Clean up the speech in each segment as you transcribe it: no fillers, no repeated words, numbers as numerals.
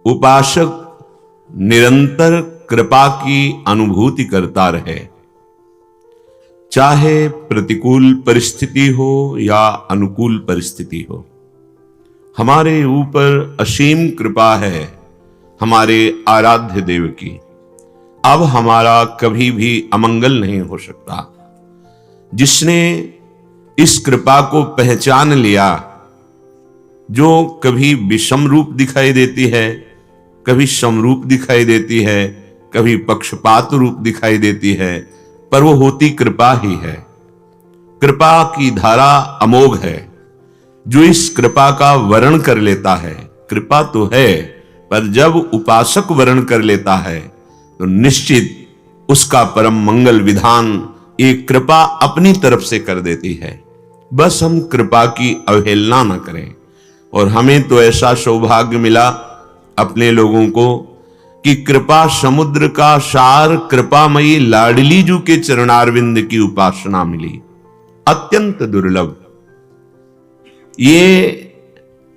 उपासक निरंतर कृपा की अनुभूति करता रहे, चाहे प्रतिकूल परिस्थिति हो या अनुकूल परिस्थिति हो। हमारे ऊपर असीम कृपा है हमारे आराध्य देव की। अब हमारा कभी भी अमंगल नहीं हो सकता। जिसने इस कृपा को पहचान लिया, जो कभी विषम रूप दिखाई देती है, कभी समरूप दिखाई देती है, कभी पक्षपात रूप दिखाई देती है, पर वो होती कृपा ही है। कृपा की धारा अमोघ है। जो इस कृपा का वर्ण कर लेता है, कृपा तो है, पर जब उपासक वर्ण कर लेता है तो निश्चित उसका परम मंगल विधान एक कृपा अपनी तरफ से कर देती है। बस हम कृपा की अवहेलना न करें। और हमें तो ऐसा सौभाग्य मिला अपने लोगों को कि कृपा समुद्र का सार कृपामयी लाडली जू के चरणारविंद की उपासना मिली। अत्यंत दुर्लभ। ये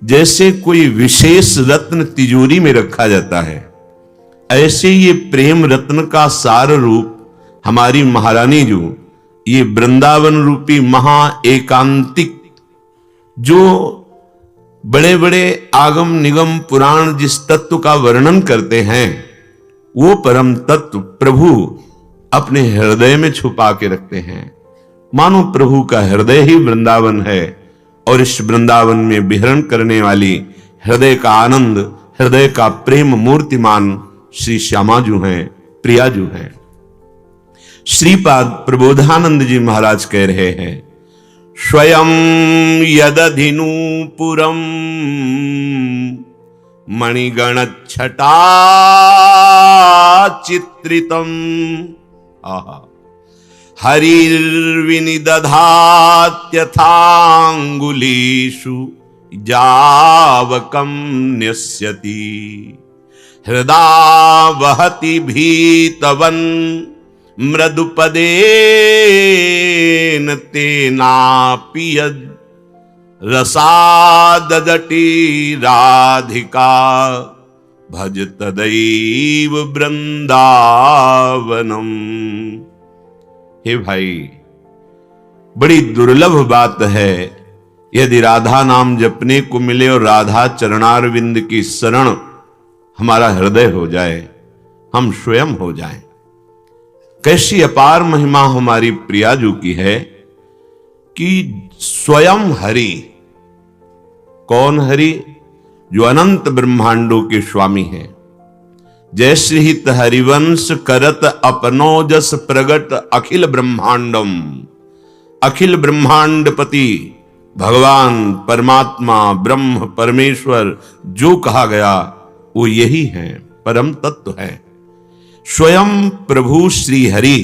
जैसे कोई विशेष रत्न तिजोरी में रखा जाता है, ऐसे ये प्रेम रत्न का सार रूप हमारी महारानी जो ये वृंदावन रूपी महा एकांतिक, जो बड़े बड़े आगम निगम पुराण जिस तत्व का वर्णन करते हैं, वो परम तत्व प्रभु अपने हृदय में छुपा के रखते हैं। मानो प्रभु का हृदय ही वृंदावन है और इस वृंदावन में विहरण करने वाली हृदय का आनंद, हृदय का प्रेम मूर्तिमान श्री श्यामा जू हैं, प्रिया जू हैं। श्रीपाद प्रबोधानंद जी महाराज कह रहे हैं, स्वयं यदधिनूपुरम मणिगण छटा चित्रितम हरिर्विनिदधात्यथांगुलीषु जावकं न्यस्यति हृदा वहति भीतवन् मृदुपदेन तेनापि यद् रसाददटी राधिका भज तदैव वृंदावनम। हे भाई, बड़ी दुर्लभ बात है यदि राधा नाम जपने को मिले और राधा चरणारविंद की शरण हमारा हृदय हो जाए, हम स्वयं हो जाएं। कैसी अपार महिमा हमारी प्रियाजू की है कि स्वयं हरि। कौन हरि? जो अनंत ब्रह्मांडों के स्वामी हैं। जैसे हित हरिवंश करत अपनो जस प्रगट अखिल ब्रह्मांडम। अखिल ब्रह्मांडपति भगवान परमात्मा ब्रह्म परमेश्वर जो कहा गया वो यही है, परम तत्व है। स्वयं प्रभु श्री हरि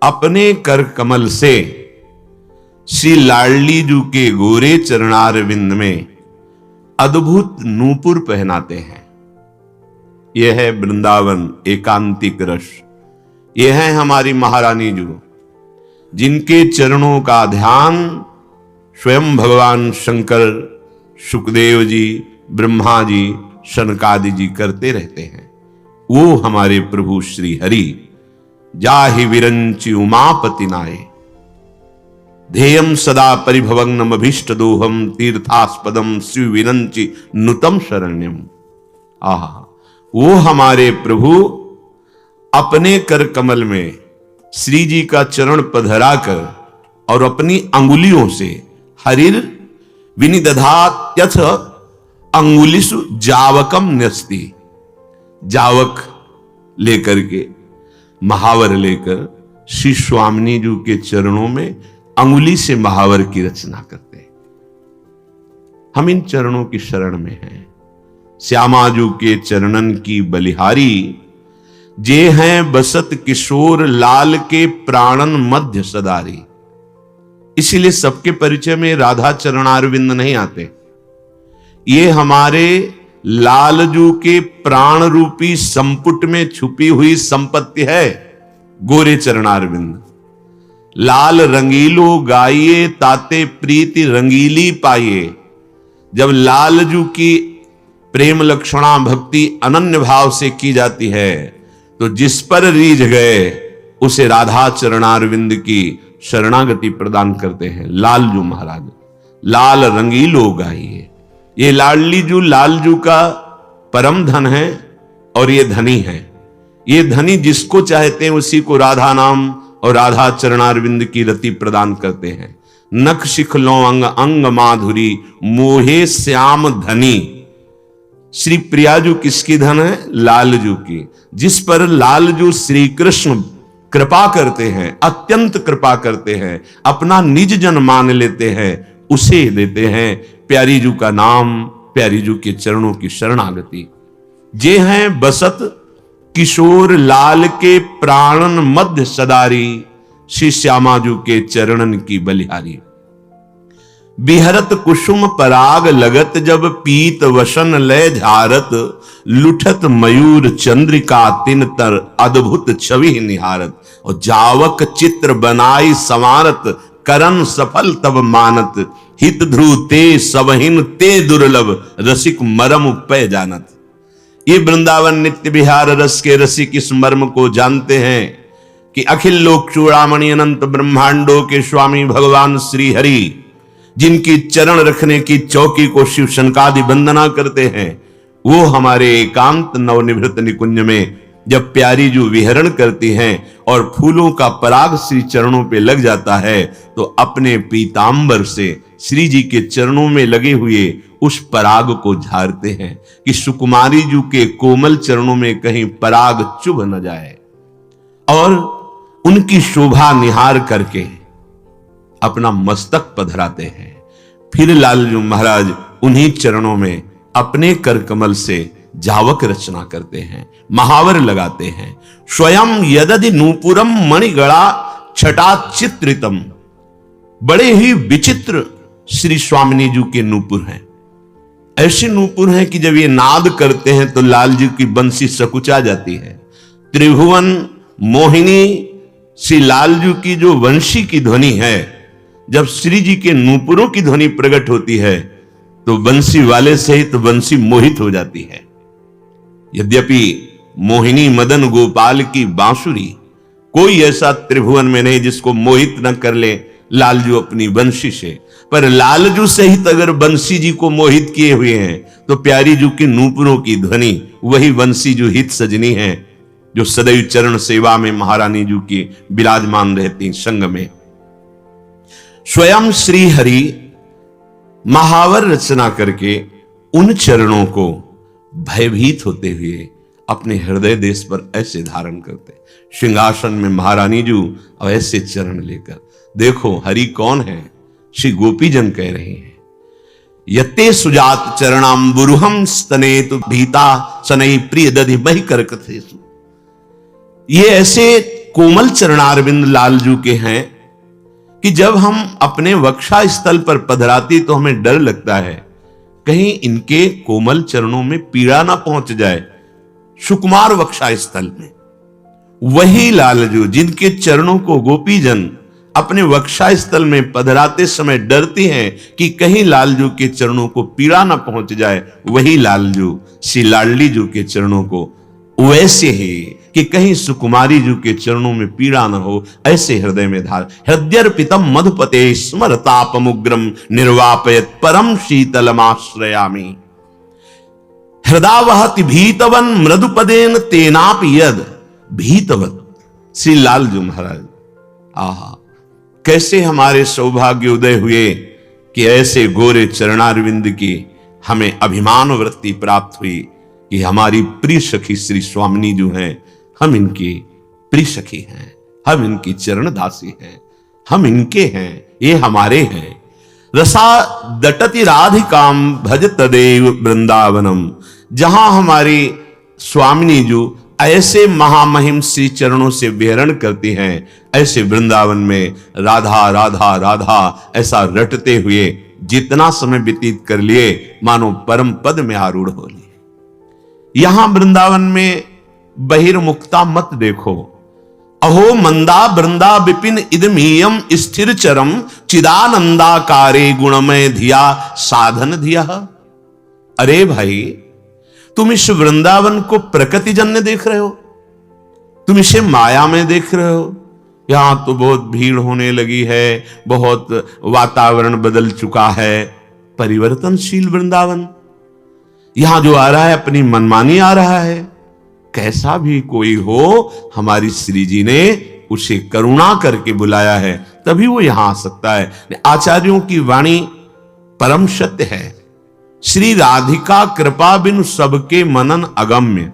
अपने कर कमल से श्री लाडली जू के गोरे चरणारविंद में अद्भुत नूपुर पहनाते हैं। यह है वृंदावन एकांतिक रस। यह है हमारी महारानी जू, जिनके चरणों का ध्यान स्वयं भगवान शंकर, सुखदेव जी, ब्रह्मा जी, शनकादि जी करते रहते हैं। वो हमारे प्रभु श्री हरि जाहि विरंचि उमापति नाये ध्येयम सदा परिभवग्नमभीष्ट दोहम तीर्थास्पदम शिव विरंचि नुतम शरण्यम। आहा, वो हमारे प्रभु अपने कर कमल में श्री जी का चरण पधराकर और अपनी अंगुलियों से हरिर विनिदधात्यथ अंगुलिषु जावकम न्यस्ति। जावक लेकर के, महावर लेकर श्री स्वामिनी जी के चरणों में अंगुली से महावर की रचना करते हैं। हम इन चरणों की शरण में हैं। श्यामाजू के चरणन की बलिहारी जे हैं बसत किशोर लाल के प्राणन मध्य सदारी। इसीलिए सबके परिचय में राधा चरणारविंद नहीं आते। ये हमारे लालजू के प्राण रूपी संपुट में छुपी हुई संपत्ति है, गोरे चरणारविंद। लाल रंगीलो गाइए ताते प्रीति रंगीली पाइए। जब लालजू की प्रेम लक्षणा भक्ति अनन्य भाव से की जाती है, तो जिस पर रीझ गए उसे राधा चरणारविंद की शरणागति प्रदान करते हैं। लालजू महाराज, लाल रंगीलो गाइए। ये लालजू का परम धन है और ये धनी है। ये धनी जिसको चाहते हैं उसी को राधा नाम और राधा चरणारविंद की रति प्रदान करते हैं। नख शिख लो अंग अंग माधुरी मोहे श्याम धनी। श्री प्रियाजू किसकी धन है? लालजू की। जिस पर लालजू श्री कृष्ण कृपा करते हैं, अत्यंत कृपा करते हैं, अपना निज जन मान लेते हैं, उसे देते हैं प्यारी जू का नाम, प्यारी जू के चरणों की शरणागति। जे हैं बसत किशोर लाल के प्राणन मध्य सदारी, श्री श्यामाजू के चरणन की बलिहारी। बिहरत कुसुम पराग लगत जब पीत वसन लय झारत, लुठत मयूर चंद्रिका तिन तर अद्भुत छवि निहारत। और जावक चित्र बनाई संवारत, करन सफल तब मानत, हित ध्रुव ते सबहिन ते दुर्लभ, रसिक मरम पै जानत। ये वृंदावन नित्य विहार रस के रसिक इस मर्म को जानते हैं कि अखिल लोक चूड़ामणि अनंत ब्रह्मांडों के स्वामी भगवान श्री हरि, जिनकी चरण रखने की चौकी को शिव शनकादि वंदना करते हैं, वो हमारे एकांत नवनिभृत निकुंज में जब प्यारी जू विहरण करती हैं और फूलों का पराग श्री चरणों पे लग जाता है, तो अपने पीतांबर से श्री जी के चरणों में लगे हुए उस पराग को झारते हैं कि सुकुमारी जू के कोमल चरणों में कहीं पराग चुभ न जाए। और उनकी शोभा निहार करके अपना मस्तक पधराते हैं। फिर लालजू महाराज उन्हीं चरणों में अपने कर कमल से जावक रचना करते हैं, महावर लगाते हैं। स्वयं यदि नूपुरम मणिगणा छटा चित्रितम। बड़े ही विचित्र श्री स्वामिनी जी के नूपुर हैं। ऐसे नूपुर हैं कि जब ये नाद करते हैं तो लाल जी की बंसी सकुचा जाती है। त्रिभुवन मोहिनी श्री लालजू की जो वंशी की ध्वनि है, जब श्री जी के नूपुरों की ध्वनि प्रकट होती है तो बंसी वाले सहित बंसी मोहित हो जाती है। यद्यपि मोहिनी मदन गोपाल की बांसुरी, कोई ऐसा त्रिभुवन में नहीं जिसको मोहित न कर ले लालजू अपनी बंसी से, पर लालजू सहित अगर बंसी जी को मोहित किए हुए हैं तो प्यारी जू के नूपुरों की ध्वनि वही बंसी जो हित सजनी है, जो सदैव चरण सेवा में महारानी जू की विराजमान रहती संग में। स्वयं श्री हरि महावर रचना करके उन चरणों को भयभीत होते हुए अपने हृदय देश पर ऐसे धारण करते। सिंहासन में महारानी जू और ऐसे चरण लेकर, देखो हरि कौन है, श्री गोपीजन कह रहे हैं। यते सुजात चरणाम बुरुहम स्तनेतु भीता सनई प्रिय दधि बहि करकथेसु। ये ऐसे कोमल चरणारविंद लालजू के हैं कि जब हम अपने वक्षा स्थल पर पधराती तो हमें डर लगता है कहीं इनके कोमल चरणों में पीड़ा ना पहुंच जाए। सुकुमार वक्षा स्थल में वही लालजू जिनके चरणों को गोपीजन अपने वक्षा स्थल में पधराते समय डरती हैं कि कहीं लालजू के चरणों को पीड़ा ना पहुंच जाए, वही लालजू श्री लाडली जू के चरणों को वैसे ही कि कहीं सुकुमारी जू के चरणों में पीड़ा न हो, ऐसे हृदय में धार। हृदयर्पितम मधुपते स्मरतापमुग्रम निर्वापयत परम शीतलमाश्रयामि। हृदावहति भीतवन मृदुपदेन तेनापि यद भीतवत। श्री लालजू महाराज, आहा कैसे हमारे सौभाग्य उदय हुए कि ऐसे गोरे चरणारविंद की हमें अभिमान वृत्ति प्राप्त हुई कि हमारी प्रिय सखी श्री स्वामिनी जो हैं, हम इनकी प्रिय सखी हैं, हम इनकी चरण दासी हैं, हम इनके हैं, ये हमारे हैं। रसा दटति राधिकाम भज तदेव वृंदावनम। जहां हमारी स्वामिनी जो ऐसे महामहिम श्री चरणों से विहरण करती हैं, ऐसे वृंदावन में राधा राधा राधा ऐसा रटते हुए जितना समय व्यतीत कर लिए मानो परम पद में आरूढ़ हो लिए। यहां वृंदावन में बहिर्मुक्ता मत देखो। अहो मंदा वृंदा विपिन इदमीयम स्थिर चरम चिदानंदाकारे गुणमय धिया साधन धिया। अरे भाई, तुम इस वृंदावन को प्रकृति जन्य देख रहे हो, तुम इसे माया में देख रहे हो। यहां तो बहुत भीड़ होने लगी है, बहुत वातावरण बदल चुका है। परिवर्तनशील वृंदावन, यहां जो आ रहा है अपनी मनमानी आ रहा है। कैसा भी कोई हो, हमारी श्री जी ने उसे करुणा करके बुलाया है, तभी वो यहां आ सकता है। आचार्यों की वाणी परम सत्य है। श्री राधिका कृपा बिनु सबके मनन अगम्य।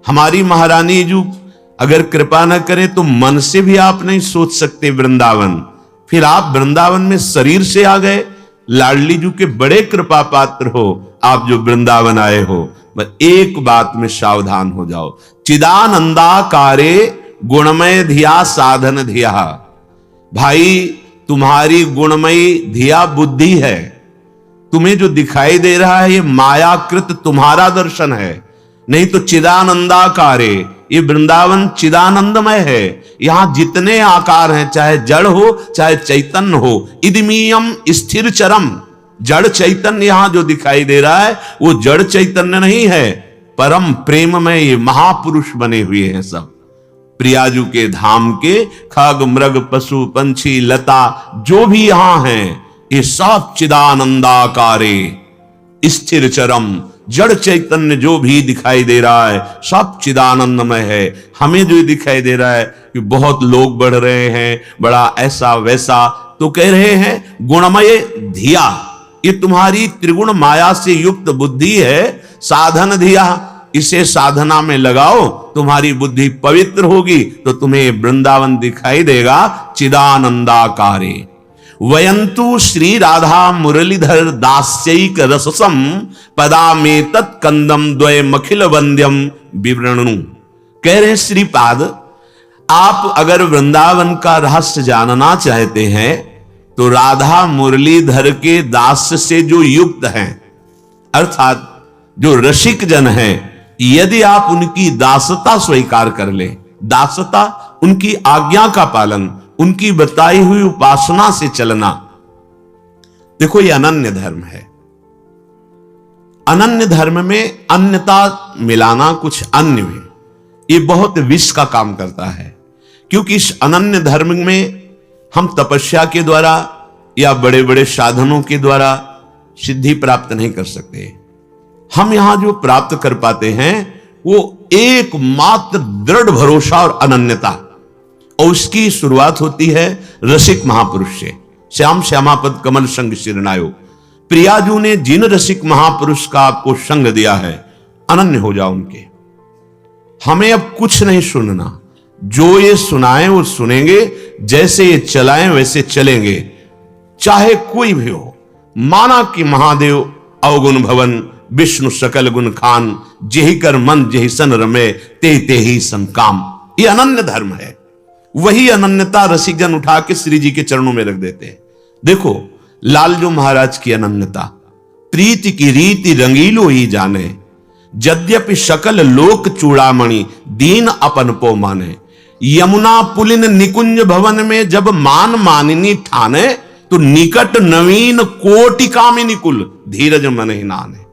हमारी महारानी जी अगर कृपा न करे तो मन से भी आप नहीं सोच सकते वृंदावन। फिर आप वृंदावन में शरीर से आ गए। लाडली जी के बड़े कृपा पात्र हो आप जो वृंदावन आए हो। बस एक बात में सावधान हो जाओ, चिदानंदाकारे गुणमय धिया साधन धिया। भाई तुम्हारी गुणमयी धिया बुद्धि है, तुम्हें जो दिखाई दे रहा है ये मायाकृत तुम्हारा दर्शन है, नहीं तो चिदानंदाकारे। ये वृंदावन चिदानंदमय है। यहां जितने आकार हैं, चाहे जड़ हो चाहे चैतन्य हो, इदमीयम स्थिर चरम। जड़ चैतन्य यहां जो दिखाई दे रहा है वो जड़ चैतन्य नहीं है, परम प्रेम में ये महापुरुष बने हुए हैं सब। प्रियाजू के धाम के खग मृग पशु पंछी लता जो भी यहां हैं, ये सब चिदानंदाकारे स्थिर चरम। जड़ चैतन्य जो भी दिखाई दे रहा है सब चिदानंदमय है। हमें जो दिखाई दे रहा है कि बहुत लोग बढ़ रहे हैं, बड़ा ऐसा वैसा, तो कह रहे हैं गुणमय धिया। ये तुम्हारी त्रिगुण माया से युक्त बुद्धि है, साधन धिया। इसे साधना में लगाओ, तुम्हारी बुद्धि पवित्र होगी तो तुम्हें वृंदावन दिखाई देगा चिदानंदाकारे। वयंतु श्री राधा मुरलीधर दास्यैक रससम पदामेतत् कंदम द्वयमखिल वंद्यम विवरणु। कह रहे श्रीपाद, आप अगर वृंदावन का रहस्य जानना चाहते हैं तो राधा मुरलीधर के दास से जो युक्त हैं, अर्थात जो रसिक जन हैं, यदि आप उनकी दासता स्वीकार कर ले, दासता उनकी आज्ञा का पालन, उनकी बताई हुई उपासना से चलना। देखो ये अनन्य धर्म है। अनन्य धर्म में अन्यता मिलाना कुछ अन्य में, ये बहुत विष का काम करता है। क्योंकि इस अनन्य धर्म में हम तपस्या के द्वारा या बड़े बड़े साधनों के द्वारा सिद्धि प्राप्त नहीं कर सकते। हम यहां जो प्राप्त कर पाते हैं वो एकमात्र दृढ़ भरोसा और अनन्यता, और उसकी शुरुआत होती है रसिक महापुरुष से। श्याम श्यामापद कमल संग शिरनायो। प्रियाजू ने जिन रसिक महापुरुष का आपको संग दिया है, अनन्य हो जाओ उनके। हमें अब कुछ नहीं सुनना, जो ये सुनाएं वो सुनेंगे, जैसे ये चलाएं वैसे चलेंगे, चाहे कोई भी हो। माना कि महादेव अवगुण भवन, विष्णु सकल गुण खान, जेहि कर मन जेहि सन रमे, ते ते ही सन काम। ये अनन्य धर्म है। वही अनन्यता रसिक जन उठा के श्री जी के चरणों में रख देते हैं। देखो लालजू महाराज की अनन्यता, प्रीति की रीति रंगीलो ही जाने, यद्यपि सकल लोक चूड़ामणि, दीन अपन पो माने। यमुना पुलिन निकुंज भवन में जब मान मानिनी ठाने, तो निकट नवीन कोटि कामिनी कुल, धीरज मन ही नाने।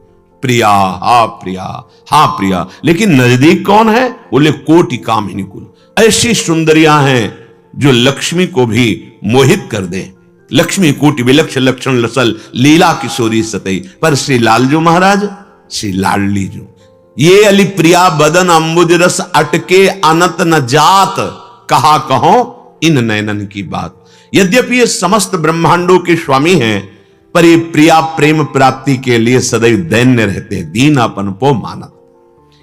प्रिया हा प्रिया, हा प्रिया, लेकिन नजदीक कौन है? बोले कोटि कामिनी कुल। ऐसी सुंदरियां हैं जो लक्ष्मी को भी मोहित कर दे। लक्ष्मी कोटि विलक्ष लक्षण लसल, लीला किशोरी सतई। पर श्री लालजू महाराज, श्री लाडली जो, ये अली प्रिया बदन अंबुज रस अटके अनत न जात, कहा कहो इन नयनन की बात। यद्यपि ये समस्त ब्रह्मांडों के स्वामी हैं, पर ये प्रिया प्रेम प्राप्ति के लिए सदैव दैन्य रहते हैं, दीनापन पो मानत।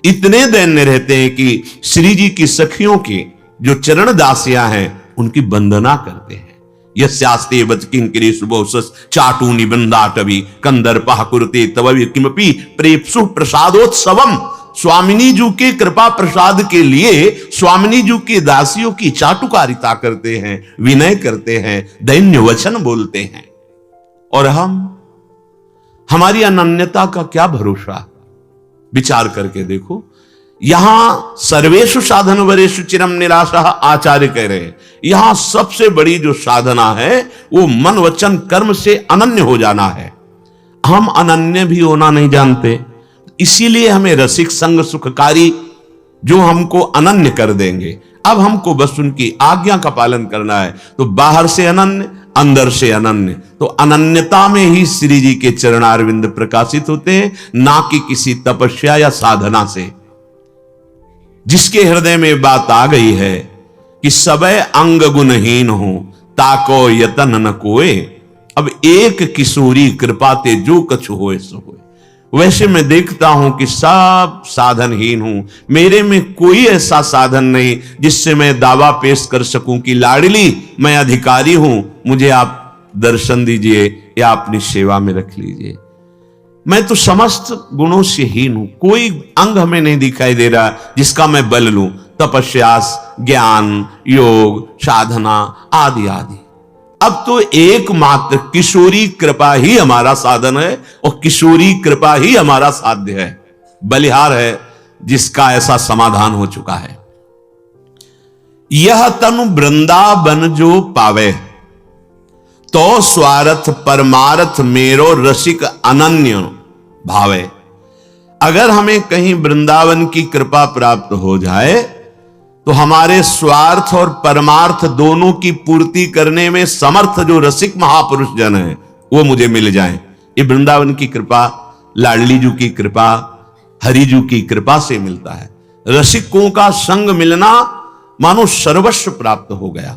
इतने दैन्य रहते हैं कि श्री जी की सखियों की जो चरण दासियां हैं उनकी वंदना करते हैं। यस्यास्ते वच किंकरी सुबोसस चाटू निबंधाटवी कंदर्पः कुरुते तव किमपि प्रेप्सु प्रसादोत्सवम। स्वामिनी जी के कृपा प्रसाद के लिए स्वामिनी जी की दासियों की चाटुकारिता करते हैं, विनय करते हैं, दैन्य वचन बोलते हैं। और हमारी अनन्यता का क्या भरोसा? विचार करके देखो, यहां सर्वेषु साधन वरेषु चिरम निराशा आचार्य कह रहे हैं। यहां सबसे बड़ी जो साधना है वो मन वचन कर्म से अनन्य हो जाना है। हम अनन्य भी होना नहीं जानते, इसीलिए हमें रसिक संग सुखकारी जो हमको अनन्य कर देंगे। अब हमको बस उनकी आज्ञा का पालन करना है। तो बाहर से अनन्य, अंदर से अनन्य। तो अनन्यता में ही श्री जी के चरणारविंद प्रकाशित होते हैं, ना कि किसी तपस्या या साधना से। जिसके हृदय में बात आ गई है कि सबय अंग गुणहीन हो, ताको यतन न कोए, अब एक किशोरी कृपा ते जो कछु होए सो होए। वैसे मैं देखता हूं कि सब साधनहीन हूं, मेरे में कोई ऐसा साधन नहीं जिससे मैं दावा पेश कर सकूं कि लाडली मैं अधिकारी हूं, मुझे आप दर्शन दीजिए या अपनी सेवा में रख लीजिए। मैं तो समस्त गुणों से हीन हूं, कोई अंग हमें नहीं दिखाई दे रहा जिसका मैं बल लूं, तपस्या, ज्ञान, योग, साधना आदि आदि। अब तो एकमात्र किशोरी कृपा ही हमारा साधन है और किशोरी कृपा ही हमारा साध्य है, बलिहार है जिसका ऐसा समाधान हो चुका है। यह तनु वृंदावन जो पावे, तो स्वार्थ परमार्थ मेरो रसिक अनन्य भावे। अगर हमें कहीं वृंदावन की कृपा प्राप्त हो जाए तो हमारे स्वार्थ और परमार्थ दोनों की पूर्ति करने में समर्थ जो रसिक महापुरुष जन है वो मुझे मिल जाएं। ये वृंदावन की कृपा, लाडली जी की कृपा, हरिजू की कृपा से मिलता है। रसिकों का संग मिलना मानो सर्वस्व प्राप्त हो गया।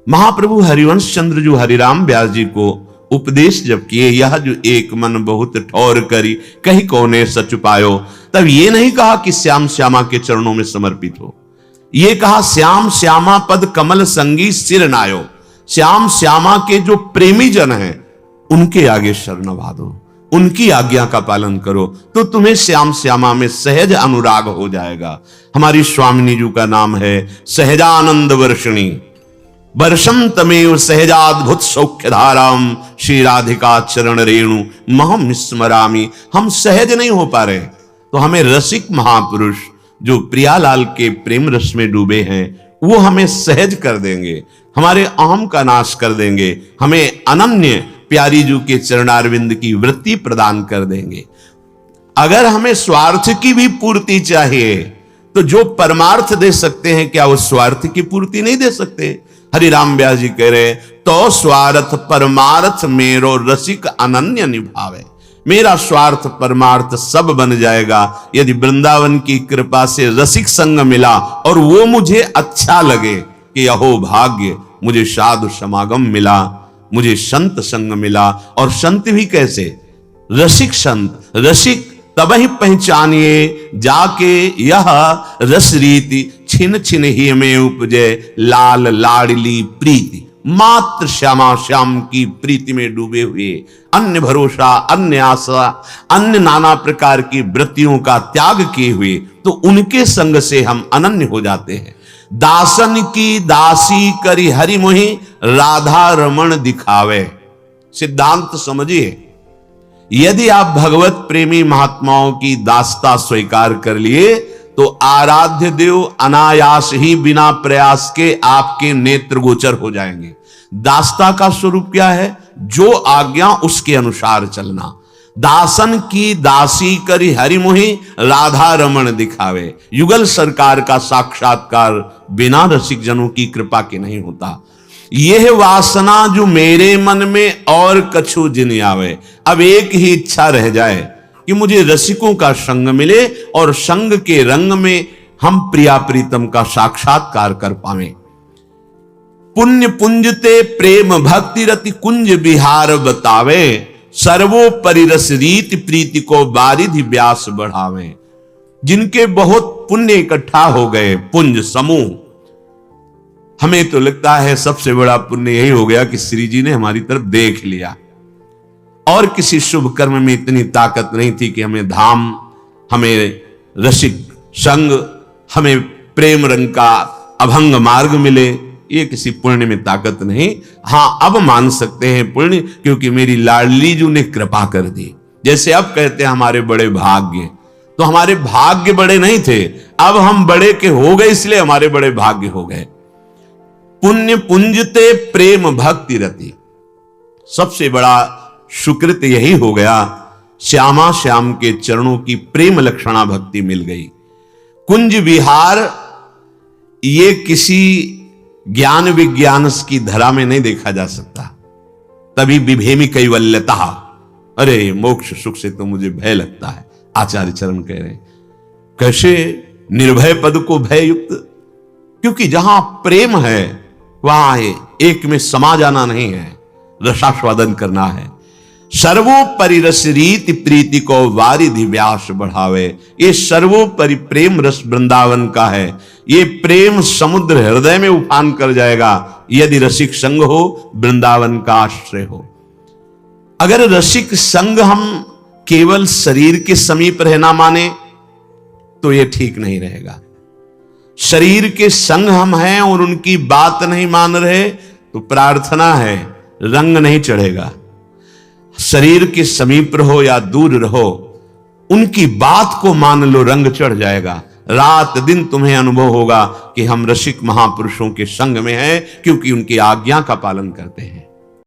महाप्रभु हरिवंश चंद्र जो हरिराम व्यास जी को उपदेश जब किए, यह जो एक मन बहुत ठौर करी कहीं कोने सच पायो, तब ये नहीं कहा कि श्याम श्यामा के चरणों में समर्पित हो, ये कहा श्याम श्यामा पद कमल संगी सिर नायो। श्याम श्यामा के जो प्रेमी जन हैं उनके आगे शरण भादो, उनकी आज्ञा का पालन करो, तो तुम्हें श्याम श्यामा में सहज अनुराग हो जाएगा। हमारी स्वामिनी जी का नाम है सहजानंद वर्षिणी, वर्षम तमेव सहजाद्भुत सौख्य धाराम, श्री राधिका चरण रेणु महम स्मरामी। हम सहज नहीं हो पा रहे, तो हमें रसिक महापुरुष जो प्रियालाल के प्रेम रस में डूबे हैं वो हमें सहज कर देंगे, हमारे अहम का नाश कर देंगे, हमें अनन्य प्यारी जू के चरणारविंद की वृत्ति प्रदान कर देंगे। अगर हमें स्वार्थ की भी पूर्ति चाहिए तो जो परमार्थ दे सकते हैं, क्या वो स्वार्थ की पूर्ति नहीं दे सकते? हरिराम व्यास जी कह रहे तो स्वार्थ परमार्थ मेरो रसिक अनन्य निभावे। मेरा स्वार्थ परमार्थ सब बन जाएगा यदि वृंदावन की कृपा से रसिक संग मिला और वो मुझे अच्छा लगे कि अहो भाग्य, मुझे साधु समागम मिला, मुझे संत संग मिला। और संत भी कैसे? रसिक संत। रसिक तब ही पहचानिए जाके यह रस रीति, छिन छिन ही में उपजे लाल लाडली प्रीति। मात्र श्यामा श्याम की प्रीति में डूबे हुए, अन्य भरोसा, अन्य आशा, अन्य नाना प्रकार की वृत्तियों का त्याग किए हुए, तो उनके संग से हम अनन्य हो जाते हैं। दासन की दासी करी हरि मोहि, राधा रमण दिखावे। सिद्धांत समझिए, यदि आप भगवत प्रेमी महात्माओं की दासता स्वीकार कर लिए तो आराध्य देव अनायास ही बिना प्रयास के आपके नेत्र गोचर हो जाएंगे। दासता का स्वरूप क्या है? जो आज्ञा उसके अनुसार चलना। दासन की दासी करी हरि मोहि, राधा रमण दिखावे। युगल सरकार का साक्षात्कार बिना रसिक जनों की कृपा के नहीं होता। यह वासना जो मेरे मन में और कछु जिन आवे। अब एक ही इच्छा रह जाए कि मुझे रसिकों का संग मिले और संग के रंग में हम प्रिया प्रीतम का साक्षात्कार कर पावे। पुण्य पुंजते प्रेम भक्ति रति कुंज बिहार बतावे, सर्वोपरि रस रीति प्रीति को बारिधि व्यास बढ़ावे। जिनके बहुत पुण्य इकट्ठा हो गए, पुंज समूह, हमें तो लगता है सबसे बड़ा पुण्य यही हो गया कि श्री जी ने हमारी तरफ देख लिया। और किसी शुभ कर्म में इतनी ताकत नहीं थी कि हमें धाम, हमें रसिक संग, हमें प्रेम रंग का अभंग मार्ग मिले। ये किसी पुण्य में ताकत नहीं। हां, अब मान सकते हैं पुण्य, क्योंकि मेरी लाडली जी ने कृपा कर दी। जैसे अब कहते हैं हमारे बड़े भाग्य, तो हमारे भाग्य बड़े नहीं थे, अब हम बड़े के हो गए इसलिए हमारे बड़े भाग्य हो गए। पुण्य पुंजते प्रेम भक्ति रति, सबसे बड़ा सुकृत यही हो गया। श्यामा श्याम के चरणों की प्रेम लक्षणा भक्ति मिल गई। कुंज विहार ये किसी ज्ञान विज्ञान की धरा में नहीं देखा जा सकता। तभी विभेमी कैवल्यता, अरे मोक्ष सुख से तो मुझे भय लगता है, आचार्य चरण कह रहे हैं। कैसे निर्भय पद को भय युक्त? क्योंकि जहां प्रेम है वहां एक में समा जाना नहीं है, रसास्वादन करना है। सर्वोपरि रस रीति प्रीति को वारिधि व्यास बढ़ावे। ये सर्वोपरि प्रेम रस वृंदावन का है। ये प्रेम समुद्र हृदय में उफान कर जाएगा यदि रसिक संग हो, वृंदावन का आश्रय हो। अगर रसिक संग हम केवल शरीर के समीप रहना माने तो ये ठीक नहीं रहेगा। शरीर के संग हम हैं और उनकी बात नहीं मान रहे तो प्रार्थना है रंग नहीं चढ़ेगा। शरीर के समीप रहो या दूर रहो, उनकी बात को मान लो, रंग चढ़ जाएगा। रात दिन तुम्हें अनुभव होगा कि हम रसिक महापुरुषों के संग में हैं, क्योंकि उनकी आज्ञा का पालन करते हैं।